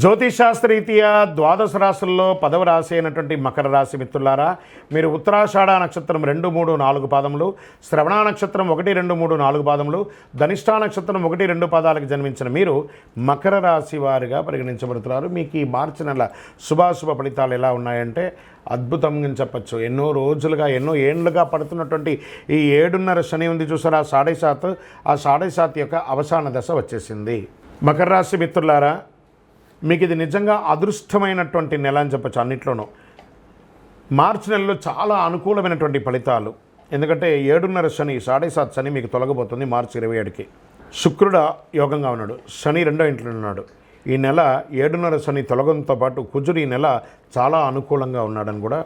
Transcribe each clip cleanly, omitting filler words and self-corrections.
జ్యోతిషాస్త్రరీత్యా ద్వాదశ రాశుల్లో 10వ రాశి అయినటువంటి మకర రాశి మిత్రులారా, మీరు ఉత్తరాషాఢ నక్షత్రం 2, 3, 4 పాదములు, శ్రవణ నక్షత్రం 1, 2, 3, 4 పాదములు, ధనిష్ఠా నక్షత్రం 1, 2 పాదాలకు జన్మించిన మీరు మకర రాశి వారిగా పరిగణించబడుతున్నారు. మీకు ఈ మార్చి నెల శుభాశుభ ఫలితాలు ఎలా ఉన్నాయంటే అద్భుతంగా చెప్పచ్చు. ఎన్నో రోజులుగా ఎన్నో ఏండ్లుగా పడుతున్నటువంటి ఈ 7.5 శని ఉంది చూసారా, 7.5 ఆ 7.5 యొక్క అవసాన దశ వచ్చేసింది. మకర రాశి మిత్రులారా, మీకు ఇది నిజంగా అదృష్టమైనటువంటి నెల అని చెప్పచ్చు. అన్నిట్లోనూ మార్చి నెలలో చాలా అనుకూలమైనటువంటి ఫలితాలు. ఎందుకంటే 7.5 శని 7.5 శని మీకు తొలగబోతుంది మార్చి 27కి. శుక్రుడు యోగంగా ఉన్నాడు, శని 2వ ఇంట్లో ఉన్నాడు. ఈ నెల 7.5 శని తొలగంతో పాటు కుజుడు ఈ నెల చాలా అనుకూలంగా ఉన్నాడని కూడా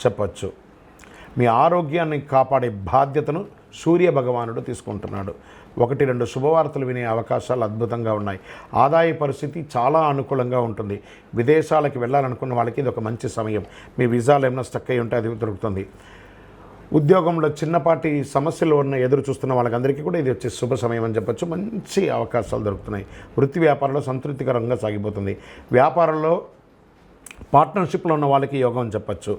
చెప్పచ్చు. మీ ఆరోగ్యాన్ని కాపాడే బాధ్యతను సూర్య భగవానుడు తీసుకుంటున్నాడు. 1-2 శుభవార్తలు వినే అవకాశాలు అద్భుతంగా ఉన్నాయి. ఆదాయ పరిస్థితి చాలా అనుకూలంగా ఉంటుంది. విదేశాలకు వెళ్ళాలనుకున్న వాళ్ళకి ఇది ఒక మంచి సమయం. మీ వీసాలు ఏమైనా స్టక్ అయి ఉంటే అది దొరుకుతుంది. ఉద్యోగంలో చిన్నపాటి సమస్యలు ఎదురు చూస్తున్న వాళ్ళకందరికీ కూడా ఇది వచ్చే శుభ సమయం అని చెప్పచ్చు. మంచి అవకాశాలు దొరుకుతున్నాయి. వృత్తి వ్యాపారంలో సంతృప్తికరంగా సాగిపోతుంది. వ్యాపారంలో పార్ట్నర్షిప్లో ఉన్న వాళ్ళకి యోగం అని చెప్పచ్చు.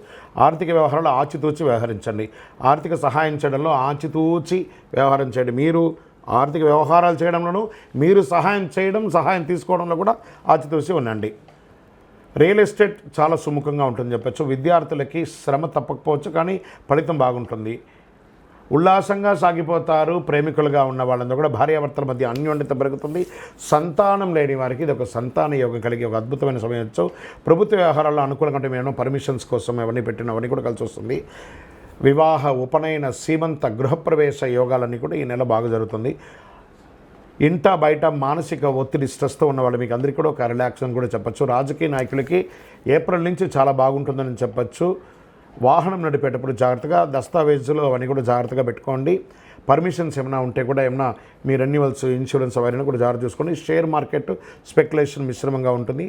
ఆర్థిక వ్యవహారాలు ఆచితూచి వ్యవహరించండి. ఆర్థిక సహాయం చేయడంలో ఆచితూచి వ్యవహారం చేయండి. మీరు ఆర్థిక వ్యవహారాలు చేయడంలోనూ మీరు సహాయం తీసుకోవడంలో కూడా ఆచితూచి ఉండండి. రియల్ ఎస్టేట్ చాలా సుముఖంగా ఉంటుందని చెప్పచ్చు. విద్యార్థులకి శ్రమ తప్పకపోవచ్చు, కానీ ఫలితం బాగుంటుంది. ఉల్లాసంగా సాగిపోతారు. ప్రేమికులుగా ఉన్న వాళ్ళందరూ కూడా భార్యాభర్తల మధ్య అన్యోన్యత పెరుగుతుంది. సంతానం లేని వారికి ఇది ఒక సంతాన యోగం కలిగి ఒక అద్భుతమైన సమయం వచ్చు. ప్రభుత్వ వ్యవహారాల్లో అనుకూలంగా ఉంటే మేము పర్మిషన్స్ కోసం అవన్నీ పెట్టినవన్నీ కూడా కలిసి వస్తుంది. వివాహ, ఉపనయన, సీమంత, గృహప్రవేశ యోగాలన్నీ కూడా ఈ నెల బాగా జరుగుతుంది. ఇంట బయట మానసిక ఒత్తిడి స్ట్రెస్తో ఉన్న వాళ్ళు మీకు అందరికీ కూడా ఒక రిలాక్స్ అని కూడా చెప్పచ్చు. రాజకీయ నాయకులకి ఏప్రిల్ నుంచి చాలా బాగుంటుందని చెప్పచ్చు. వాహనం నడిపేటప్పుడు జాగ్రత్తగా, దస్తావేజులు అవన్నీ కూడా జాగ్రత్తగా పెట్టుకోండి. పర్మిషన్స్ ఏమైనా ఉంటే కూడా ఏమైనా మీ రెన్యువల్స్, ఇన్సూరెన్స్ అవన్నీ కూడా జాగ్రత్త చూసుకోండి. షేర్ మార్కెట్ స్పెక్యులేషన్ మిశ్రమంగా ఉంటుంది.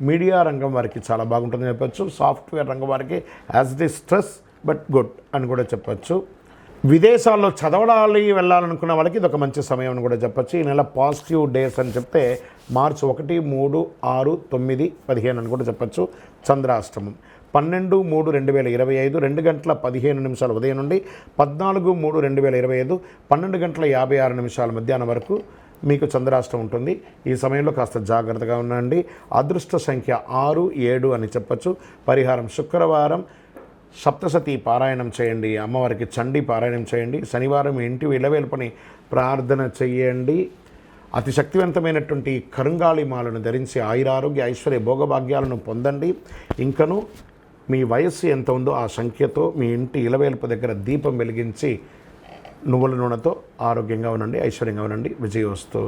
మీడియా రంగం వారికి చాలా బాగుంటుందని చెప్పచ్చు. సాఫ్ట్వేర్ రంగం వారికి as the stress but good అని కూడా చెప్పచ్చు. విదేశాల్లో చదవడానికి వెళ్ళాలనుకున్న వాళ్ళకి ఇది ఒక మంచి సమయం అని కూడా చెప్పచ్చు. ఈ నెల పాజిటివ్ డేస్ అని చెప్తే మార్చి 1, 3, 6, 9, 15 అని కూడా చెప్పచ్చు. చంద్రాష్టమం 12/3/2025 2:15 ఉదయం నుండి 14/3/2025 12:56 మధ్యాహ్నం వరకు మీకు చంద్రాష్టం ఉంటుంది. ఈ సమయంలో కాస్త జాగ్రత్తగా ఉండండి. అదృష్ట సంఖ్య 6, 7 అని చెప్పచ్చు. పరిహారం శుక్రవారం సప్తశతి పారాయణం చేయండి. అమ్మవారికి చండీ పారాయణం చేయండి. శనివారం ఇంటి ఇలవేల్పని ప్రార్థన చేయండి. అతి శక్తివంతమైనటువంటి కరుంగాళి మాలను ధరించి ఆయురారోగ్య ఐశ్వర్య భోగభాగ్యాలను పొందండి. ఇంకను మీ వయస్సు ఎంత ఉందో ఆ సంఖ్యతో మీ ఇంటి ఇలవేల్పు దగ్గర దీపం వెలిగించి నువ్వుల నూనెతో ఆరోగ్యంగా ఉండండి, ఐశ్వర్యంగా ఉండండి. విజయోస్తు.